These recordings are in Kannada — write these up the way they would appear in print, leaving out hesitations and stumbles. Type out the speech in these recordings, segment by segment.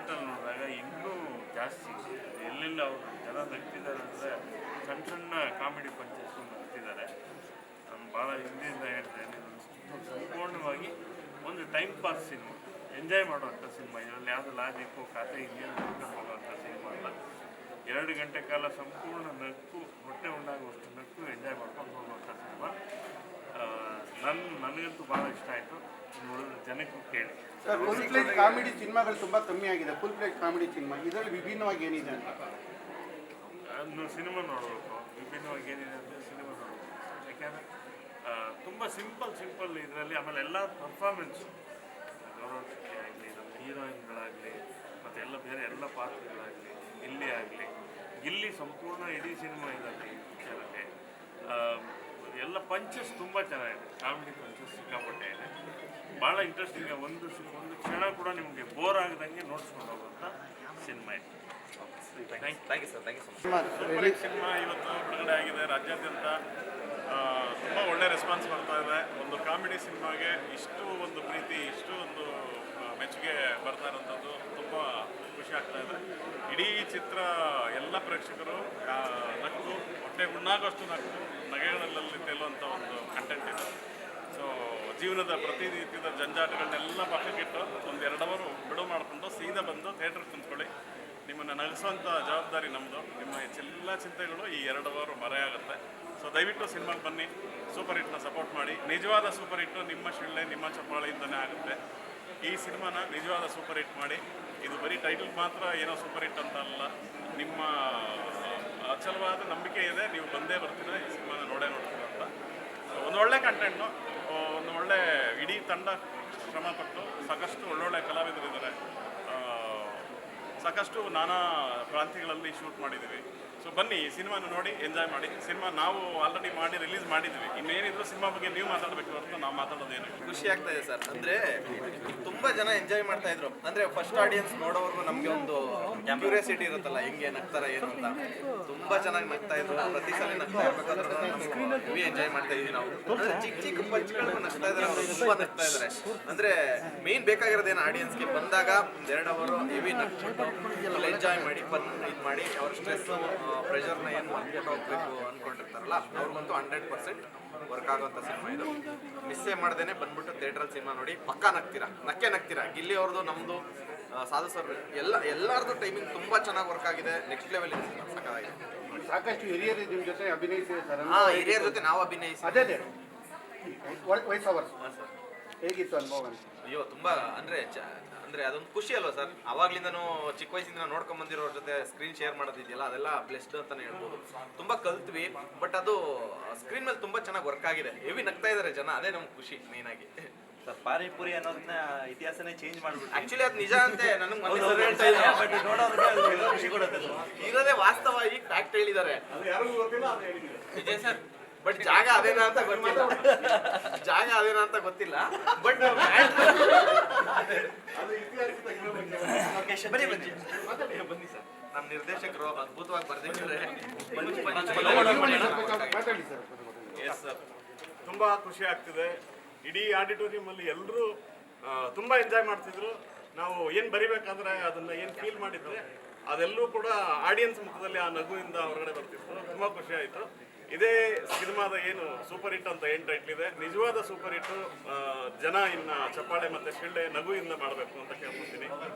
ಥಿಯೇಟ್ರಲ್ಲಿ ನೋಡಿದಾಗ ಇನ್ನೂ ಜಾಸ್ತಿ ಎಲ್ಲೆಲ್ಲ ಅವರು ಜನ ನಗ್ತಿದ್ದಾರೆ ಅಂದರೆ ಸಣ್ಣ ಸಣ್ಣ ಕಾಮಿಡಿ ಪಂಚಸ್ ನಗ್ತಿದ್ದಾರೆ. ನಾನು ಭಾಳ ಹಿಂದಿಯಿಂದ ಹೇಳ್ತೇನೆ, ಸಂಪೂರ್ಣವಾಗಿ ಒಂದು ಟೈಮ್ ಪಾಸ್ ಸಿನಿಮಾ, ಎಂಜಾಯ್ ಮಾಡುವಂಥ ಸಿನಿಮಾ. ಇದರಲ್ಲಿ ಯಾವುದು ಲಾಜಿಕ್ಕು ಕಥೆ ಇನ್ನೇನು ನೋಡ್ಕೊಂಡು ಹೋಗುವಂಥ ಸಿನಿಮಾ ಅಲ್ಲ. 2 ಗಂಟೆ ಕಾಲ ಸಂಪೂರ್ಣ ನಕ್ಕು, ಹೊಟ್ಟೆ ಉಂಡಾಗುವಷ್ಟು ನಕ್ಕು ಎಂಜಾಯ್ ಮಾಡ್ಕೊಂಡು ಹೋಗುವಂಥ ಸಿನಿಮಾ. ನನಗಂತೂ ಭಾಳ ಇಷ್ಟ ಆಯಿತು. ನೋಡಿದ್ರೆ ಜನಕ್ಕೂ ಕೇಳಿ. ಸರ್, ಫುಲ್ ಪ್ಲೇಜ್ ಕಾಮಿಡಿ ಸಿನಿಮಾಗಳು ತುಂಬ ಕಮ್ಮಿ ಆಗಿದೆ. ಫುಲ್ ಪ್ಲೇಜ್ ಕಾಮಿಡಿ ಸಿನಿಮಾ ಇದರಲ್ಲಿ ವಿಭಿನ್ನವಾಗಿ ಏನಿದೆ ಅಂತ ಅದನ್ನು ಸಿನಿಮಾ ನೋಡಬೇಕು. ವಿಭಿನ್ನವಾಗಿ ಏನಿದೆ ಅಂದರೆ ಸಿನಿಮಾ ನೋಡಬೇಕು. ಯಾಕೆಂದರೆ ತುಂಬ ಸಿಂಪಲ್ ಇದರಲ್ಲಿ. ಆಮೇಲೆ ಎಲ್ಲ ಪರ್ಫಾರ್ಮೆನ್ಸು, ಗೌರವಕ್ಕೆ ಆಗಲಿ, ನಮ್ಮ ಹೀರೋಯಿನ್ಗಳಾಗಲಿ, ಮತ್ತು ಎಲ್ಲ ಬೇರೆ ಎಲ್ಲ ಪಾತ್ರಗಳಾಗಲಿ, ಗಿಲ್ಲಿ ಆಗಲಿ, ಗಿಲ್ಲಿ ಸಂಪೂರ್ಣ ಇಡೀ ಸಿನಿಮಾ ಇದರಲ್ಲಿ ಚೆನ್ನಾಗಿದೆ. ಎಲ್ಲ ಪಂಚಸ್ ತುಂಬ ಚೆನ್ನಾಗಿದೆ. ಕಾಮಿಡಿ ಪಂಚಸ್ ಸಿಕ್ಕಾಪಟ್ಟೆ ಇದೆ. ಭಾಳ ಇಂಟ್ರೆಸ್ಟಿಂಗ್. ಒಂದು ಕ್ಷಣ ಕೂಡ ನಿಮಗೆ ಬೋರ್ ಆಗದಂಗೆ ನೋಡ್ಸ್ಕೊಂಡು ಹೋಗುವಂಥ ಸಿನಿಮಾ ಇದೆ. Thank you sir. Super hit cinema ಇವತ್ತು ಬಿಡುಗಡೆ ಆಗಿದೆ. ರಾಜ್ಯಾದ್ಯಂತ ತುಂಬ ಒಳ್ಳೆ ರೆಸ್ಪಾನ್ಸ್ ಬರ್ತಾ ಇದೆ. ಒಂದು ಕಾಮಿಡಿ ಸಿನಿಮಾಗೆ ಇಷ್ಟು ಒಂದು ಪ್ರೀತಿ, ಇಷ್ಟು ಒಂದು ಮೆಚ್ಚುಗೆ ಬರ್ತಾ ಇರೋಂಥದ್ದು ತುಂಬ ಖುಷಿ ಆಗ್ತಾ ಇದೆ. ಇಡೀ ಚಿತ್ರ ಎಲ್ಲ ಪ್ರೇಕ್ಷಕರು ನಕ್ಕು, ಹೊಟ್ಟೆ ಹುಣ್ಣಾಗೋಷ್ಟು ನಕ್ಕು, ನಗೆಗಳಲ್ಲಿ ತೇಲುವಂಥ ಒಂದು ಕಂಟೆಂಟ್ ಇದೆ. ಸೊ ಜೀವನದ ಪ್ರತಿನಿತ್ಯದ ಜಂಜಾಟಗಳನ್ನೆಲ್ಲ ಪಕ್ಕಕ್ಕಿಟ್ಟು ಒಂದು 2 ಅವರು ಬಿಡುವು ಮಾಡಿಕೊಂಡು ಸೀದಾ ಬಂದು ಥಿಯೇಟ್ರಿಗೆ ಕುಂತ್ಕೊಳ್ಳಿ. ನಿಮ್ಮನ್ನು ನಗಿಸುವಂಥ ಜವಾಬ್ದಾರಿ ನಮ್ಮದು. ನಿಮ್ಮ ಎಲ್ಲ ಚಿಂತೆಗಳು ಈ 2 ಅವರು ಮರೆಯಾಗುತ್ತೆ. ಸೊ ದಯವಿಟ್ಟು ಸಿನಿಮಾಗೆ ಬನ್ನಿ, ಸೂಪರ್ ಹಿಟ್ನ ಸಪೋರ್ಟ್ ಮಾಡಿ. ನಿಜವಾದ ಸೂಪರ್ ಹಿಟ್ಟು ನಿಮ್ಮ ಶಿಳ್ಳೆ, ನಿಮ್ಮ ಚಪ್ಪಾಳೆಯಿಂದನೇ ಆಗುತ್ತೆ. ಈ ಸಿನಿಮಾನ ನಿಜವಾದ ಸೂಪರ್ ಹಿಟ್ ಮಾಡಿ. ಇದು ಬರೀ ಟೈಟಲ್ ಮಾತ್ರ ಏನೋ ಸೂಪರ್ ಹಿಟ್ ಅಂತ ಅಲ್ಲ, ನಿಮ್ಮ ಅಚಲವಾದ ನಂಬಿಕೆ ಇದೆ, ನೀವು ಬಂದೇ ಬರ್ತೀರ, ಈ ಸಿನಿಮಾನ ನೋಡೇ ನೋಡ್ತೀರ ಅಂತ. ಒಂದು ಒಳ್ಳೆ ಕಂಟೆಂಟು, ಒಂದು ಒಳ್ಳೆ ಇಡೀ ತಂಡ ಶ್ರಮಪಟ್ಟು ಸಾಕಷ್ಟು ಒಳ್ಳೊಳ್ಳೆ ಕಲಾವಿದರಿದ್ದಾರೆ. ಸಾಕಷ್ಟು ನಾನಾ ಪ್ರಾಂತ್ಯಗಳಲ್ಲಿ ಶೂಟ್ ಮಾಡಿದ್ದೀವಿ. ಸೊ ಬನ್ನಿ, ಈ ಸಿನಿಮಾನ ನೋಡಿ ಎಂಜಾಯ್ ಮಾಡಿ. ಸಿನಿಮಾ ನಾವು ಆಲ್ರೆಡಿ ಮಾಡಿ ರಿಲೀಸ್ ಮಾಡಿದ್ವಿ. ಇನ್ನೇನಿದ್ರು ಸಿನಿಮಾ ಬಗ್ಗೆ ನೀವು ಮಾತಾಡಬೇಕು ಹೊರತು ನಾವು ಮಾತಾಡೋದೇನು. ಖುಷಿ ಆಗ್ತಾ ಇದೆ ಸರ್. ಅಂದರೆ ತುಂಬ ಜನ ಎಂಜಾಯ್ ಮಾಡ್ತಾ ಇದ್ರು. ಅಂದರೆ ಫಸ್ಟ್ ಆಡಿಯನ್ಸ್ ನೋಡೋವರೆಗೂ ನಮಗೆ ಒಂದು ಕ್ಯೂರಿಯಾಸಿಟಿ ಇರುತ್ತಲ್ಲ, ಹೆಂಗೆ ನಗ್ತಾರೆ ಏನು ಅಂತ. ತುಂಬ ಚೆನ್ನಾಗಿ ನಗ್ತಾ ಇದ್ರು. ಪ್ರತಿ ಸಲ ನಗ್ತಾ ಇರ್ಬೇಕಾದ್ರೂ ಹೆವಿ ಎಂಜಾಯ್ ಮಾಡ್ತಾ ಇದ್ವಿ ನಾವು. ಚಿಕ್ಕ ಚಿಕ್ಕ ಪಂಚ್ಗಳಿಗೂ ನಗ್ತಾ ಇದ್ದಾರೆ, ಅವರು ತುಂಬ ನಗ್ತಾ ಇದ್ದಾರೆ. ಅಂದರೆ ಮೇನ್ ಬೇಕಾಗಿರೋದೇನು, ಆಡಿಯನ್ಸ್ಗೆ ಬಂದಾಗ 2 ಅವರು ಹೆವಿ ನಗ್ಬಿಟ್ಟು ಫುಲ್ ಎಂಜಾಯ್ ಮಾಡಿ ಇದು ಮಾಡಿ ಅವ್ರ ಸ್ಟ್ರೆಸ್ಸು ಪ್ರೆಷರ್ನ ಏನು ಮಾಡ್ಕೊಂಡು ಹೋಗ್ಬೇಕು ಅಂದ್ಕೊಂಡಿರ್ತಾರಲ್ಲ, ಅವ್ರಿಗಂತೂ 100% ವರ್ಕ್ ಆಗೋಂಥ ಸಿನಿಮಾ ಇದು. ಮಿಸ್ಸೇ ಮಾಡ್ದೇನೆ ಬಂದ್ಬಿಟ್ಟು ಥಿಯೇಟ್ರಲ್ಲಿ ಸಿನಿಮಾ ನೋಡಿ, ಪಕ್ಕಾ ನಗ್ತೀರಾ. ಗಿಲ್ಲಿ ಅವ್ರದ್ದು, ನಮ್ಮದು, ಸಾಧು ಸರ್ ಎಲ್ಲರದ್ದು ಟೈಮಿಂಗ್ ತುಂಬ ಚೆನ್ನಾಗಿ ವರ್ಕ್ ಆಗಿದೆ. ನೆಕ್ಸ್ಟ್ ಲೆವೆಲ್ ಇದೆ ಸಿನಿಮಾ, ಸಾಕಾಗಿದೆ. ಸಾಕಷ್ಟು ಹಿರಿಯರು ನಿಮ್ಮ ಜೊತೆ ಅಭಿನಯಿಸಿದೆ ಸರ್. ಹಿರಿಯರ ಜೊತೆ ನಾವು ಅಭಿನಯಿಸಿ. ಅದೇ ವಯಸ್ಸವರು ಹೇಗಿತ್ತು ಅನುಭವ? ಅಯ್ಯೋ ತುಂಬ ಅಂದರೆ ಅದೊಂದು ಖುಷಿ ಅಲ್ವಾ ಸರ್. ಅವಾಗ್ಲಿಂದನೂ ಚಿಕ್ಕ ವಯಸ್ಸಿಂದ ನೋಡ್ಕೊಂಡ್ ಬಂದಿರೋರ ಜೊತೆ ಸ್ಕ್ರೀನ್ ಶೇರ್ ಮಾಡೋದಿದೆಯಲ್ಲ, ಅದೆಲ್ಲ ಬ್ಲೆಸ್ಡ್ ಅಂತಾನೆ ಹೇಳ್ಬೋದು. ತುಂಬ ಕಲ್ತ್ವಿ. ಬಟ್ ಅದು ಸ್ಕ್ರೀನ್ ಮೇಲೆ ತುಂಬ ಚೆನ್ನಾಗಿ ವರ್ಕ್ ಆಗಿದೆ. ಹೆವಿ ನಗ್ತಾ ಇದ್ದಾರೆ ಜನ, ಅದೇ ನಮ್ಗೆ ಖುಷಿ ಮೇನ್ ಆಗಿ. ಸರ್, ಪಾನಿಪುರಿ ಅನ್ನೋದನ್ನ ಇತಿಹಾಸನೇ ಚೇಂಜ್ ಮಾಡ್ಬಿಟ್ಟು ಆಕ್ಚುಲಿ ಅದು ನಿಜ ಅಂತೆ ನನಗೆ ಖುಷಿ ಕೊಡುತ್ತೆ. ಇರೋದೇ ವಾಸ್ತವ. ಈಗ ಫ್ಯಾಕ್ಟ್ ಹೇಳಿದ್ದಾರೆ ವಿಜಯ್ ಸರ್. ಬಟ್ ಜಾಗ ಅದೇನಾ ಅಂತ ಗೊತ್ತಿಲ್ಲ. ಬಟ್ ಬನ್ನಿ ಸರ್, ನಮ್ಮ ನಿರ್ದೇಶಕರು ಅದ್ಭುತವಾಗಿ ಬರ್ದಿದ್ದಾರೆ. ಎಸ್ ಸರ್, ತುಂಬ ಖುಷಿ ಆಗ್ತಿದೆ. ಇಡೀ ಆಡಿಟೋರಿಯಮಲ್ಲಿ ಎಲ್ಲರೂ ತುಂಬ ಎಂಜಾಯ್ ಮಾಡ್ತಿದ್ರು. ನಾವು ಏನು ಬರಿಬೇಕಾದ್ರೆ ಅದನ್ನು ಏನು ಫೀಲ್ ಮಾಡಿದ್ರೆ ಅದೆಲ್ಲೂ ಕೂಡ ಆಡಿಯನ್ಸ್ ಮುಖದಲ್ಲಿ ಆ ನಗುವಿಂದ ಹೊರಗಡೆ ಬರ್ತಿತ್ತು. ತುಂಬ ಖುಷಿ ಆಯಿತು. ಇದೇ ಸಿನಿಮಾದ ಏನು ಸೂಪರ್ ಹಿಟ್ ಅಂತ ಏನು ಟೈಟ್ಲ್ ಇದೆ, ನಿಜವಾದ ಸೂಪರ್ ಹಿಟ್ಟು ಜನ ಇನ್ನು ಚಪ್ಪಾಳೆ ಮತ್ತು ಶಿಳ್ಳೆ ನಗುವಿಂದ ಮಾಡಬೇಕು ಅಂತ ಕೇಳ್ಕೊತೀನಿ.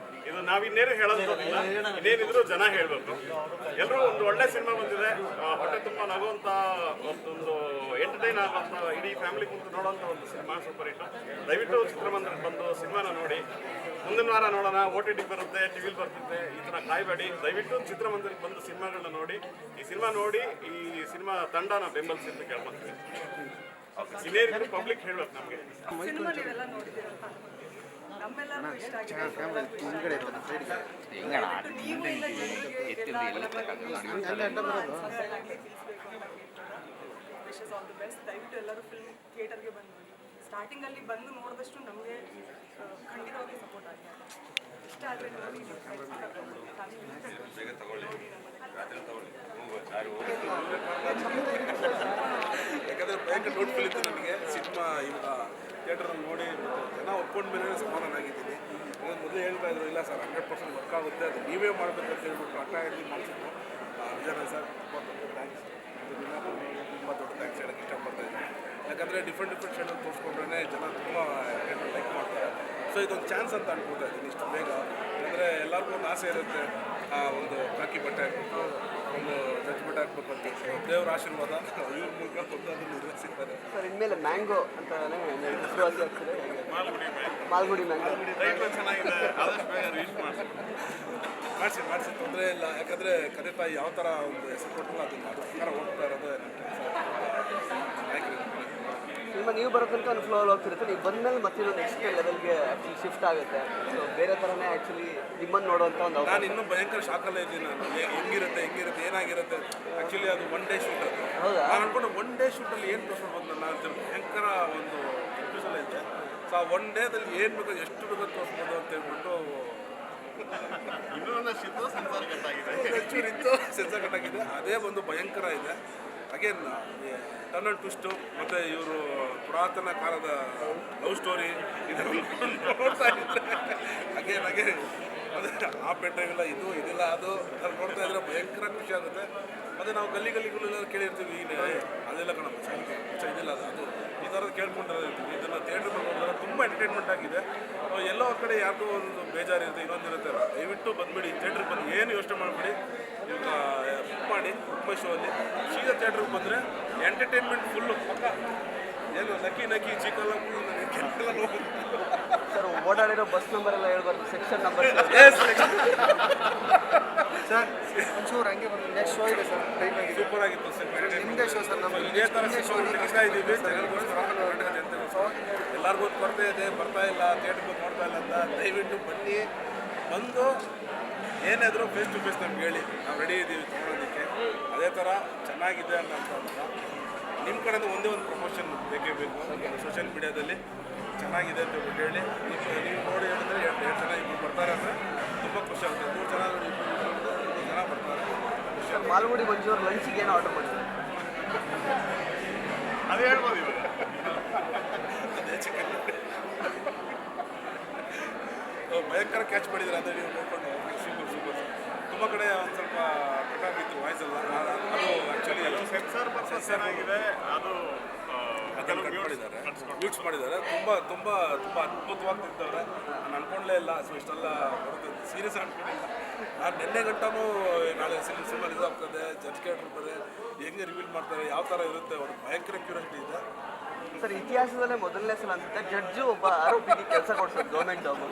ಇದು ನಾವಿನ್ನೇನು ಹೇಳೋದಿಲ್ಲ, ಇನ್ನೇನಿದ್ರು ಜನ ಹೇಳಬೇಕು. ಎಲ್ಲರೂ ಒಂದು ಒಳ್ಳೆ ಸಿನಿಮಾ ಬಂದಿದೆ. ಹೊಟ್ಟೆ ತುಂಬ ನಗುವಂಥ ಒಂದು ಎಂಟರ್ಟೈನ್ ಆಗುವಂಥ, ಇಡೀ ಫ್ಯಾಮಿಲಿ ಕುಂತು ನೋಡೋಂಥ ಒಂದು ಸಿನಿಮಾ ಸೂಪರ್ ಹಿಟ್ಟು. ದಯವಿಟ್ಟು ಚಿತ್ರಮಂದಿರಕ್ಕೆ ಬಂದು ಸಿನಿಮಾನ ನೋಡಿ. ಮುಂದಿನ ವಾರ ನೋಡೋಣ, OTT ಬರುತ್ತೆ, ಟಿವಿಲಿ ಬರ್ತಿರುತ್ತೆ, ಈ ಥರ ಕಾಯಬೇಡಿ. ದಯವಿಟ್ಟು ಚಿತ್ರಮಂದಿರಕ್ಕೆ ಬಂದು ಸಿನಿಮಾಗಳನ್ನ ನೋಡಿ. ಈ ಸಿನಿಮಾ ನೋಡಿ ಈ ಸಿನಿಮಾ ತಂಡನ ಬೆಂಬಲಿಸಿ ಅಂತ ಕೇಳ್ಕೊತೀವಿ. ಇನ್ನೇನಿದ್ರು ಪಬ್ಲಿಕ್ ಹೇಳ್ಬೇಕು ನಮಗೆ. ನಮ್ಮೆಲ್ಲರಿಗೂ ಇಷ್ಟ ಆಗಿದೆ. ದಯವಿಟ್ಟು ಎಲ್ಲರೂ ಫಿಲ್ಮ್ ಥಿಯೇಟರ್ಗೆ ಬಂದು ನೋಡಿ. ಸ್ಟಾರ್ಟಿಂಗಲ್ಲಿ ಬಂದು ನೋಡಿದಷ್ಟು ನಮಗೆ ಖಂಡಿತವಾಗಿ ಸಪೋರ್ಟ್ ಆಗಿದೆ. ಇಷ್ಟ ಆದರೆ ನೋಡಿ. ಯಾಕಂದರೆ ಭಯಂಕರ ನೋಟ್ಫುಲ್ ಇತ್ತು ನನಗೆ ಸಿನಿಮಾ. ಥಿಯೇಟ್ರಲ್ಲಿ ನೋಡಿ ಮತ್ತು ಜನ ಒಪ್ಕೊಂಡ ಮೇಲೆ ಸಮಾಧಾನ ಆಗಿದ್ದೀನಿ. ಮೊದಲು ಹೇಳ್ತಾ ಇದ್ರು ಇಲ್ಲ ಸರ್ 100% ವರ್ಕ್ ಆಗುತ್ತೆ, ಅದು ನೀವೇ ಮಾಡಬೇಕು ಅಂತ ಹೇಳ್ಬಿಟ್ಟು ಹಠ ಹಿಡಿದು ಮಾಡಿಸಿದ್ರು. ವಿಜಯನ ಸರ್ ತುಂಬ ಥ್ಯಾಂಕ್ಸ್. ತುಂಬ ದೊಡ್ಡ ಥ್ಯಾಂಕ್ಸ್ ಹೇಳೋಕ್ಕೆ ಇಷ್ಟಪಡ್ತಾ ಇದ್ದೀನಿ. ಯಾಕಂದರೆ ಡಿಫ್ರೆಂಟ್ ಶೇಡಲ್ಲಿ ತೋರಿಸ್ಕೊಂಡ್ರೆ ಜನ ತುಂಬ ಲೈಕ್ ಮಾಡ್ತಾರೆ. ಸೊ ಇದೊಂದು ಚಾನ್ಸ್ ಅಂತ ಅನ್ಕೊಳ್ತಾ ಇದ್ದೀನಿ ಇಷ್ಟು ಬೇಗ. ಯಾಕಂದರೆ ಎಲ್ಲರಿಗೂ ಒಂದು ಆಸೆ ಇರುತ್ತೆ, ಒಂದು ಕಾಕಿ ಬಟ್ಟೆ ಹಾಕ್ಬೇಕು, ಒಂದು ಜಡ್ಜ್ಮೆಂಟ್ ಹಾಕ್ಬೇಕು ಅಂತ. ದೇವರ ಆಶೀರ್ವಾದ ಇವ್ರ ಮೂಲಕ ಅದನ್ನು ನಿರ್ವಹಿಸಿದ್ದಾರೆ. ಸರ್ ಇನ್ಮೇಲೆ ಮ್ಯಾಂಗೋ ಅಂತಾನೆ ಹೆಸರುವಾಸಿ ಆಗ್ತದೆ. ಮಾಲ್ಗುಡಿ ಮ್ಯಾಂಗೋ ಟೈಟ್ಲ್ ಚೆನ್ನಾಗಿದೆ, ಆದಷ್ಟು ಬೇಗ ರೀಚ್ ಮಾಡಿಸಿ ತೊಂದರೆ ಇಲ್ಲ. ಯಾಕಂದರೆ ಕಥೆ ತಾಯಿ ಯಾವ ಥರ ಒಂದು ಹೆಸರು ಕೊಟ್ಟರು ಅದನ್ನು ಅದ್ರ ಪ್ರಕಾರ ಹೋಗ್ತಾ ಇರೋದು ಸಿನಿಮಾ ನೀವು ಬರೋ ತನಕ ಒಂದು ಫ್ಲೋ ಹೋಗ್ತಿರುತ್ತೆ. ನೀವು ಬಂದಮೇಲೆ ಮತ್ತೆ ನೆಕ್ಸ್ಟ್ ಲೆವೆಲ್ಗೆ ಆ್ಯಕ್ಚುಲಿ ಶಿಫ್ಟ್ ಆಗುತ್ತೆ. ಸೊ ಬೇರೆ ಥರನೇ ಆ್ಯಕ್ಚುಲಿ ನಿಮ್ಮನ್ನು ನೋಡುವಂಥ ಒಂದು ನಾನು ಇನ್ನೂ ಭಯಂಕರ ಶಾಕಲ್ಲೇ ಇದ್ದೀನಿ. ನಾನು ಹೆಂಗಿರುತ್ತೆ ಏನಾಗಿರುತ್ತೆ. ಆ್ಯಕ್ಚುಲಿ ಅದು ಒನ್ ಡೇ ಶೂಟ್ ಅದು. ಹೌದಾ? ನಾನು ಅನ್ಕೊಂಡು ಒನ್ ಡೇ ಶೂಟಲ್ಲಿ ಏನು ತೋರಿಸ್ಬೋದು ನಾನು ಅಂತ ಭಯಂಕರ ಒಂದು ಕನ್ಫ್ಯೂಸಲ್ಲ ಇದೆ. ಸೊ ಆ ಒನ್ ಡೇದಲ್ಲಿ ಏನು ಬೇಕು ಎಷ್ಟು ಬೇಕೋ ತೋರಿಸ್ಬೋದು ಅಂತ ಹೇಳ್ಬಿಟ್ಟು ಇನ್ನೂ ಒಂದಷ್ಟು ಸೆನ್ಸಾರ್ ಕಟ್ಟಾಗಿದೆ. ಇತ್ತು ಸೆನ್ಸಾರ್ ಕಟ್ಟಾಗಿದೆ. ಅದೇ ಒಂದು ಭಯಂಕರ ಇದೆ. ಅಗೇನ್ ಟರ್ನ್ ಅಂಡ್ ಟ್ವಿಸ್ಟು ಮತ್ತು ಇವರು ಪುರಾತನ ಕಾಲದ ಲವ್ ಸ್ಟೋರಿ ಇದೆಲ್ಲ ನೋಡ್ತಾ ಇದ್ದರೆ ಅಗೇನ್ ಅದೇ ಆ ಪೆಟ್ಟಾಗಿಲ್ಲ ಇದಿಲ್ಲ ಅದು ನೋಡ್ತಾ ಇದ್ರೆ ಭಯಂಕರ ಖುಷಿ ಆಗುತ್ತೆ. ಮತ್ತು ನಾವು ಗಲ್ಲಿಗಳೆಲ್ಲ ಕೇಳಿರ್ತೀವಿ ಅದೆಲ್ಲ ಕಣ ಇದಿಲ್ಲ ಅದು ಈ ಥರದ್ದು ಕೇಳ್ಕೊಂಡಿರ್ತೀವಿ. ಇದನ್ನು ಥಿಯೇಟ್ರಿಗೆ ನೋಡಿದ್ರೆ ತುಂಬ ಎಂಟರ್ಟೈನ್ಮೆಂಟ್ ಆಗಿದೆ. ಎಲ್ಲೋ ಒಂದು ಕಡೆ ಯಾರಿಗೂ ಒಂದು ಬೇಜಾರಿರುತ್ತೆ, ಇನ್ನೊಂದಿರುತ್ತೆ. ದಯವಿಟ್ಟು ಬಂದುಬಿಡಿ ಥಿಯೇಟ್ರಿಗೆ ಬಂದು ಏನು ಯೋಚನೆ ಮಾಡಬೇಡಿ. ಇವಾಗ ಬುಕ್ ಮಾಡಿ ಬುಕ್ ಶೋ ಅಲ್ಲಿ ಸೀದಾ ಥಿಯೇಟ್ರಿಗೆ ಬಂದರೆ ಎಂಟರ್ಟೈನ್ಮೆಂಟ್ ಫುಲ್ಲು ಪಕ್ಕ. ಏನು ನಕ್ಕಿ ಚಿಕ್ಕಲ್ಲ ಫುಲ್ ನೋಡ್ಬೋದು. ಸರ್ ಓಡಾಡಿರೋ ಬಸ್ ನಂಬರ್ ಎಲ್ಲ ಹೇಳ್ಬಾರ್ದು, ಸೆಕ್ಷನ್ ನಂಬರ್. ಸರ್ ಒಂಚೂರು ಹಂಗೆ ಬಂದು ನೆಕ್ಸ್ಟ್ ಶೋ ಇದೆ ಸರ್, ಟೈಮ್ ಆಗಿದೆ. ಸೂಪರ್ ಆಗಿತ್ತು ಸರ್. ನಿಮ್ಮದೇ ಶೋ ಸರ್. ನಮ್ಮ ಇದೇ ಥರ ಶೋ ಇಡ್ತಾ ಇದ್ದೀವಿ ಜನರಿಗೋಸ್ಕರ, ಕರ್ನಾಟಕ ಜನತೆಗೋಸ್ಕರ. ಎಲ್ಲರಿಗೂ ಕೊರತೆ ಇದೆ, ಬರ್ತಾ ಇಲ್ಲ ಥಿಯೇಟ್ರಿಗೆ ನೋಡ್ತಾ ಇಲ್ಲ ಅಂತ. ದಯವಿಟ್ಟು ಬನ್ನಿ, ಬಂದು ಏನಾದರೂ ಫೇಸ್ ಟು ಫೇಸ್ ನಮ್ಗೆ ಹೇಳಿ, ನಾವು ರೆಡಿ ಇದ್ದೀವಿ ತೊಗೊಳೋದಕ್ಕೆ. ಅದೇ ಥರ ಚೆನ್ನಾಗಿದೆ ಅನ್ನೋಂಥದ್ದನ್ನು ನಿಮ್ಮ ಕಡೆಯಿಂದ ಒಂದೇ ಒಂದು ಪ್ರಮೋಷನ್ ಬೇಕೇ ಬೇಕು. ಸೋಷಿಯಲ್ ಮೀಡಿಯಾದಲ್ಲಿ ಚೆನ್ನಾಗಿದೆ ಅಂತ ಹೇಳ್ಬಿಟ್ಟು ಹೇಳಿ ನೀವು ನೋಡಿ ಹೇಳಿದ್ರೆ 2 ಜನ ಇಬ್ಬರು ಬರ್ತಾರೆ ಅಂದರೆ ತುಂಬ ಖುಷಿ ಆಗುತ್ತೆ. 3 ಜನ 2 ಜನ ಬರ್ತಾರೆ. ಸರ್ ಮಾಲ್ಗುಡಿ ಮಂಜೂರು ಲಂಚಿಗೆ ಏನು ಆರ್ಡರ್ ಮಾಡಿದ್ದಾರೆ? ಅದೇ ಹೇಳ್ಬೋದು ಇವಾಗ. ಅದೇ ಚಿಕನ್ ಭಯಂಕರ ಕ್ಯಾಚ್ ಮಾಡಿದ್ದಾರೆ ಅಂತ ನೀವು ನೋಡ್ಕೊಂಡು ಸೂಪರ್. ತುಂಬ ಕಡೆ ಒಂದು ಸ್ವಲ್ಪ ಕಟ್ಟಾಗಿತ್ತು ವಾಯ್ಸ್ ಎಲ್ಲ. ಅದು ಆ್ಯಕ್ಚುಲಿ ಸೆನ್ಸಾರ್ ಪರ್ಪಸ್ ಚೆನ್ನಾಗಿದೆ. ಅದು ಅದನ್ನು ಕಟ್ ಮಾಡಿದ್ದಾರೆ, ಮ್ಯೂಟ್ಸ್ ಮಾಡಿದ್ದಾರೆ. ತುಂಬ ಅದ್ಭುತವಾಗಿ ತಿಂತವ್ರೆ. ನಾನು ಅನ್ಕೊಂಡಲೇ ಇಲ್ಲ ಸೊ ಇಷ್ಟೆಲ್ಲ ಬರುತ್ತೆ ಸೀರಿಯಸ್ ಅನ್ಕೊಂಡಿಲ್ಲ. ನಾನು ನಿನ್ನೆ ಗಂಟನೂ ನಾಳೆ ಸಿನಿಮಾ ರಿಲೀಸ್ ಆಗ್ತದೆ, ಜಡ್ಜ್ ಇರ್ತದೆ, ಹೆಂಗೆ ರಿವೀಲ್ ಮಾಡ್ತಾರೆ, ಯಾವ ಥರ ಇರುತ್ತೆ, ಒಂದು ಭಯಂಕರ ಕ್ಯೂರಿಯಾಸಿಟಿ ಇದೆ. ಸರ್ ಇತಿಹಾಸದಲ್ಲೇ ಮೊದಲನೇ ಸಲ ಅನ್ಸುತ್ತೆ ಜಡ್ಜು ಒಬ್ಬ ಆರೋಪಿಗೆ ಕೆಲಸ ಕೊಡ್ಸೋದು, ಗೌರ್ಮೆಂಟ್ ಜಾಬ್.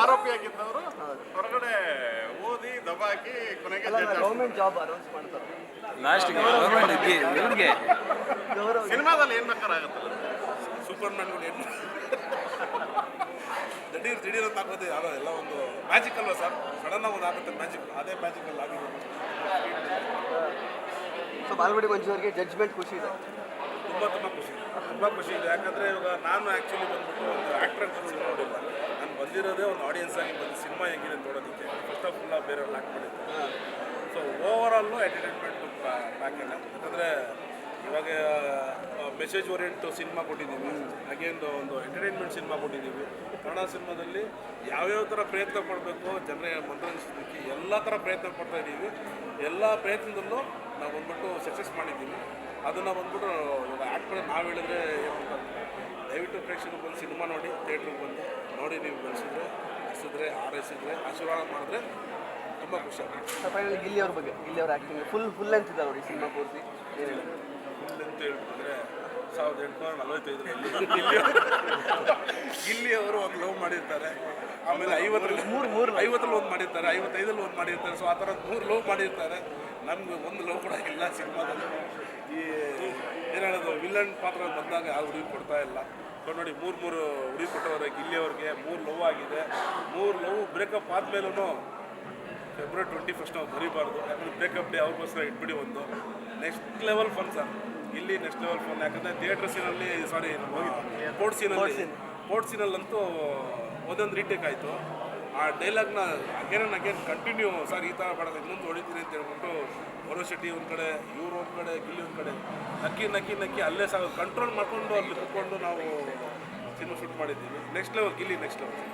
ಆರೋಪಿಯಾಗಿದ್ದವರು ಹೊರಗಡೆ ಓದಿ ದಬಾಕಿ ಕೊನೆಗೆ ಗೌರ್ಮೆಂಟ್ ಜಾಬ್ ಅನೌನ್ಸ್ ಮಾಡ್ತಾರೆ ಲಾಸ್ಟ್ಗೆ ಗೌರವ. ಸಿನಿಮಾದಲ್ಲಿ ಏನು ಬೇಕಾರಾಗುತ್ತಲ್ಲ. ಸೂಪರ್ ಮ್ಯಾನ್ಗಳು ಏನು ದಿಢೀರ್ ಅಂತ ಆಗೋದು ಯಾರೋ ಎಲ್ಲ ಒಂದು ಮ್ಯಾಜಿಕ್ ಅಲ್ವಾ ಸರ್. ಸಡನ್ನಾಗಿ ಒಂದು ಆಗುತ್ತೆ ಮ್ಯಾಜಿಕ್. ಅದೇ ಮ್ಯಾಜಿಕಲ್ಲಿ ಆಗಿದೆ. ಸೊ ಮಾಲ್ಗುಡಿ ಮಂಜೂರಿಗೆ ಜಡ್ಜ್ಮೆಂಟ್ ಖುಷಿ ಇದೆ. ತುಂಬ ಖುಷಿ ಇದೆ. ಯಾಕಂದರೆ ಇವಾಗ ನಾನು ಆ್ಯಕ್ಚುಲಿ ಬಂದ್ಬಿಟ್ಟು ಒಂದು ಆ್ಯಕ್ಟರ್ ಅಂತ ನೋಡಿಲ್ಲ. ನಾನು ಬಂದಿರೋದೇ ಒಂದು ಆಡಿಯನ್ಸ್ ಆಗಿ ಬಂದು ಸಿನಿಮಾ ಹೆಂಗಿದೆ ನೋಡೋದಕ್ಕೆ. ಫಸ್ಟ್ ಆಫ್ ಆಲ್ ಬೇರೆಯವ್ರು ಆ್ಯಕ್ಟ್ ಮಾಡಿದ್ದೆ. So overall entertainment package. ಯಾಕಂದರೆ ಇವಾಗ ಮೆಸೇಜ್ ಓರಿಯೆಂಟು ಸಿನಿಮಾ ಕೊಟ್ಟಿದ್ದೀವಿ, ಹಾಗೆ ಒಂದು ಎಂಟರ್ಟೈನ್ಮೆಂಟ್ ಸಿನಿಮಾ ಕೊಟ್ಟಿದ್ದೀವಿ. ಕನ್ನಡ ಸಿನಿಮಾದಲ್ಲಿ ಯಾವ್ಯಾವ ಥರ ಪ್ರಯತ್ನ ಪಡಬೇಕು ಜನರೇ ಮನರಂಜಿಸೋದಕ್ಕೆ ಎಲ್ಲ ಥರ ಪ್ರಯತ್ನ ಪಡ್ತಾ ಇದ್ದೀವಿ. ಎಲ್ಲ ಪ್ರಯತ್ನದಲ್ಲೂ ನಾವು ಬಂದ್ಬಿಟ್ಟು ಸಕ್ಸಸ್ ಮಾಡಿದ್ದೀವಿ. ಅದನ್ನು ಬಂದ್ಬಿಟ್ಟು ಇವಾಗ ಆ್ಯಕ್ಟ್ ಮಾಡಿ ನಾವು ಹೇಳಿದ್ರೆ ಏನಂತ, ದಯವಿಟ್ಟು ಪ್ರೇಕ್ಷಕರು ಬಂದು ಸಿನಿಮಾ ನೋಡಿ, ಥಿಯೇಟ್ರಿಗೆ ಬಂದು ನೋಡಿ, ನೀವು ಬೆಳೆಸಿದ್ರೆ ಹಸಿದ್ರೆ ಆರೈಸಿದ್ರೆ ಆಶೀರ್ವಾದ ಮಾಡಿದ್ರೆ ತುಂಬ ಖುಷಿ ಆಗುತ್ತೆ. ಫೈನಲ್ ಗಿಲ್ಲಿ ಅವ್ರ ಬಗ್ಗೆ, ಗಿಲ್ಲಿ ಅವ್ರ ಆ್ಯಕ್ಟಿಂಗ್ ಫುಲ್ ಅಂತ ಇದ್ದಾರೆ ನೋಡಿ ಸಿನಿಮಾ ಪೂರ್ತಿ. ಏನು ಹೇಳಿ ಫುಲ್ ಅಂತ ಹೇಳ್ಬಿಟ್ರೆ 1845 ಗಿಲ್ಲಿ ಅವರು ಒಂದು ಲವ್ ಮಾಡಿರ್ತಾರೆ. ಆಮೇಲೆ 50ರಲ್ಲಿ ಒಂದು ಮಾಡಿರ್ತಾರೆ, 55ರಲ್ಲಿ ಒಂದು ಮಾಡಿರ್ತಾರೆ. ಸೊ ಆ ಥರ 3 ಲವ್ ಮಾಡಿರ್ತಾರೆ. ನಮ್ಗೆ ಒಂದು ಲವ್ ಕೂಡ ಇಲ್ಲ ಸಿನಿಮಾದಲ್ಲಿ. ಈ ಏನು ಹೇಳೋದು, ವಿಲನ್ ಪಾತ್ರ ಬಂದಾಗ ಯಾವ ಹುಡುಗಿ ಕೊಡ್ತಾ ಇಲ್ಲ. ಸೊ ನೋಡಿ 3 ಹುಡುಗಿ ಕೊಟ್ಟವ್ರೆ ಗಿಲ್ಲಿ ಅವ್ರಿಗೆ. 3 ಲವ್ ಆಗಿದೆ. 3 ಲವ್ ಬ್ರೇಕಪ್ ಆದಮೇಲೂ ಫೆಬ್ರವರಿ 21 ನಾವು ಬರೀಬಾರ್ದು. ಯಾಕಂದರೆ ಬ್ರೇಕಪ್ ಡೇ ಅವ್ರಿಗೋಸ್ಕರ ಇಟ್ಬಿಡಿ. ಒಂದು ನೆಕ್ಸ್ಟ್ ಲೆವೆಲ್ ಫನ್ ಸರ್ ಇಲ್ಲಿ, ನೆಕ್ಸ್ಟ್ ಲೆವೆಲ್ ಫನ್. ಯಾಕಂದರೆ ಥಿಯೇಟರ್ ಸೀನಲ್ಲಿ ಸ್ಪೋರ್ಟ್ಸ್ ಸೀನಲ್ಲಂತೂ ಒಂದೊಂದು ರೀಟೇಕ್ ಆಯಿತು. ಆ ಡೈಲಾಗ್ನ again and again continue sir ಈ ಥರ ಮಾಡೋದು ಇನ್ನೊಂದು ಹೊಡಿತೀನಿ ಅಂತ ಹೇಳ್ಬಿಟ್ಟು ವರುಣ್ ಶೆಟ್ಟಿ ಒಂದು ಕಡೆ ಇವರು ಒಂದು ಕಡೆ ಗಿಲ್ಲಿ ಒಂದು ಕಡೆ ನಕ್ಕಿ ಅಲ್ಲೇ ಕಂಟ್ರೋಲ್ ಮಾಡ್ಕೊಂಡು ಅಲ್ಲಿ ಕುತ್ಕೊಂಡು ನಾವು ಸಿನಿಮಾ ಶೂಟ್ ಮಾಡಿದ್ದೀವಿ. Next level Gilli next level.